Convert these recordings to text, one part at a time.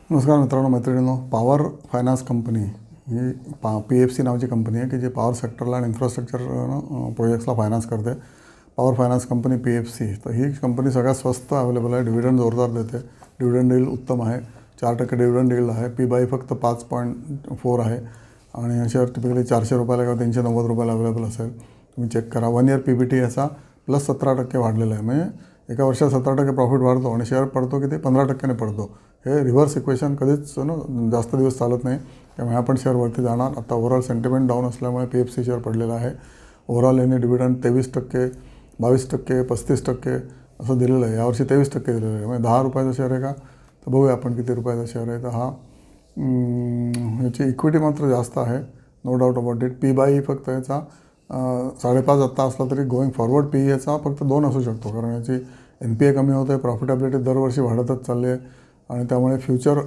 नमस्कार मित्रांनो, मैत्रिणींनो. पॉवर फायनान्स कंपनी ही PFC नावाची कंपनी आहे की जी पॉवर सेक्टरला आणि इन्फ्रास्ट्रक्चर प्रोजेक्ट्सला फायनान्स करते. Power finance company PFC. तर ही कंपनी सगळ्यात स्वस्त अवेलेबल आहे. डिव्हिडंड जोरदार देते. डिव्हिडंड यील्ड उत्तम आहे. 4% डिव्हिडंड यील्ड आहे. P/E फक्त 5.4 आहे आणि शेअर टिपिकली 400 रुपयाला किंवा 390 रुपयाला अवेलेबल असेल. तुम्ही चेक करा. 1 इयर PBT याचा प्लस 17% वाढलेला आहे. म्हणजे एका वर्षात 17% प्रॉफिट वाढतो आणि शेअर पडतो की ते 15%ने पडतो. हे रिव्हर्स इक्वेशन कधीच जास्त दिवस चालत नाही. त्यामुळे आपण शेअरवरती जाणार. आता ओव्हरऑल सेंटिमेंट डाऊन असल्यामुळे PFC शेअर पडलेला आहे. ओव्हरऑल यांनी डिव्हिडंड 23%, 22%, 35% असं दिलेलं आहे. यावर्षी 23% दिलेलं आहे. म्हणजे 10 रुपयाचा शेअर आहे का? तर बघूया आपण किती रुपयाचा शेअर आहे. तर हा याची इक्विटी मात्र जास्त आहे, no doubt about it. P/E फक्त याचा 5.5 आत्ता असला तरी गोईंग फॉरवर्ड PE याचा फक्त 2 असू शकतो. कारण याची NPA कमी होते, प्रॉफिटेबिलिटी दरवर्षी वाढतच चालली आहे आणि त्यामुळे फ्युचर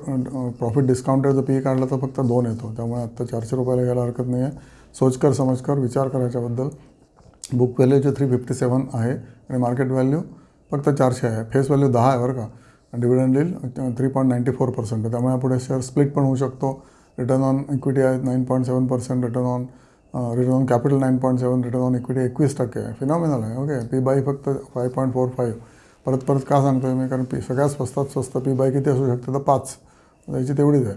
प्रॉफिट डिस्काउंटेड जर PE काढला तर फक्त 2 येतो. त्यामुळे आत्ता 400 रुपयाला घ्यायला हरकत नाही आहे. सोचकर समजकर विचार करायच्याबद्दल. बुक व्हॅल्यूचे 357 आहे आणि मार्केट व्हॅल्यू फक्त 400 आहे. फेस व्हॅल्यू 10 आहे बरं का. डिव्हिडंड यील्ड 3.94% आहे. त्यामुळे पुढे शेअर स्प्लिट पण होऊ शकतो. रिटर्न ऑन इक्विटी आहे 9.7%, return on capital 9.7%, return on equity 21% आहे. फिनॉमिनल आहे. ओके. P/E फक्त 5.45. परत का सांगतो आहे मी? कारण सगळ्यात स्वस्त P/E किती असू शकते? तर 5. याची तेवढीच आहे.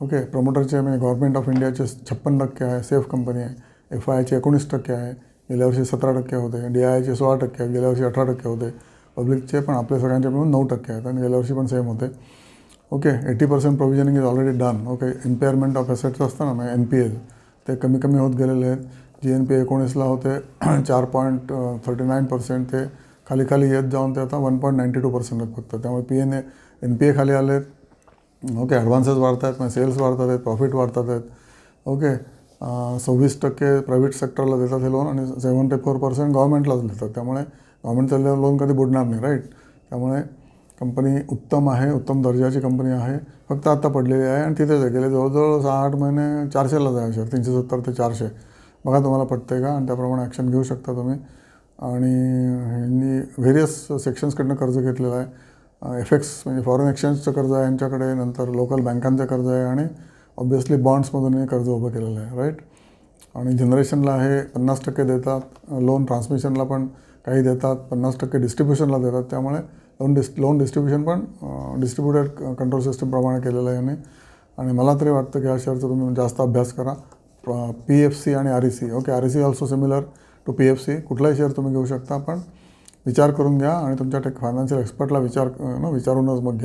ओके. प्रमोटरचे म्हणजे गव्हर्नमेंट ऑफ इंडियाचे 56% आहे. सेफ कंपनी आहे. FIIचे 19% आहे. गेल्या वर्षी 17% होते. DIIचे 16% आहे. गेल्या वर्षी 18% होते. पब्लिकचे पण आपल्या सगळ्यांचे मिळून 9% आहेत आणि गेल्या वर्षी पण सेम होते. Okay. 80% provisioning is already done. Okay. Impairment of assets असतं ना, म्हणजे NPA ते कमी होत गेलेले आहेत. GNPA 19ला होते 4.39%. ते खाली येत जाऊन ते आता 1.92% आहेत फक्त. त्यामुळे NPA खाली आले आहेत. ओके. ॲडव्हान्सेस वाढत आहेत, म्हणजे सेल्स वाढतात आहेत, प्रॉफिट वाढतात आहेत. ओके. 26% प्रायव्हेट सेक्टरला देतात हे लोन आणि 74% गव्हर्नमेंटलाच देतात. त्यामुळे गव्हर्नमेंटचं लोन कधी बुडणार नाही, राईट. त्यामुळे कंपनी उत्तम आहे, उत्तम दर्जाची कंपनी आहे. फक्त आता पडलेली आहे आणि तिथेच आहे. गेले जवळजवळ 6-8 महिने 400ला जाय शेअर, 370 ते 400. बघा तुम्हाला पटतं आहे का आणि त्याप्रमाणे ॲक्शन घेऊ शकता तुम्ही. आणि ह्यांनी व्हेरियस सेक्शन्सकडनं कर्ज घेतलेलं आहे. FX म्हणजे फॉरेन एक्सचेंजचं कर्ज आहे यांच्याकडे, नंतर लोकल बँकांचं कर्ज आहे आणि ऑब्व्हियसली बॉन्ड्समधून कर्ज उभं केलेलं आहे, राईट. आणि जनरेशनला हे 50% देतात. लोन ट्रान्समिशनला पण काही देतात. 50% डिस्ट्रीब्युशनला देतात. त्यामुळे लोन डिस्ट्रीब्युशन पण डिस्ट्रीब्युटेड कंट्रोल सिस्टमप्रमाणे केलेलं आहे यांनी. आणि मला तरी वाटतं की या शेअरचा तुम्ही जास्त अभ्यास करा. PFC आणि REC. Okay. REC also similar to PFC. कुठलाही शेअर तुम्ही घेऊ शकता, पण विचार करून घ्या आणि तुमच्या फायनान्शियल एक्सपर्टला विचारूनच मग घ्या.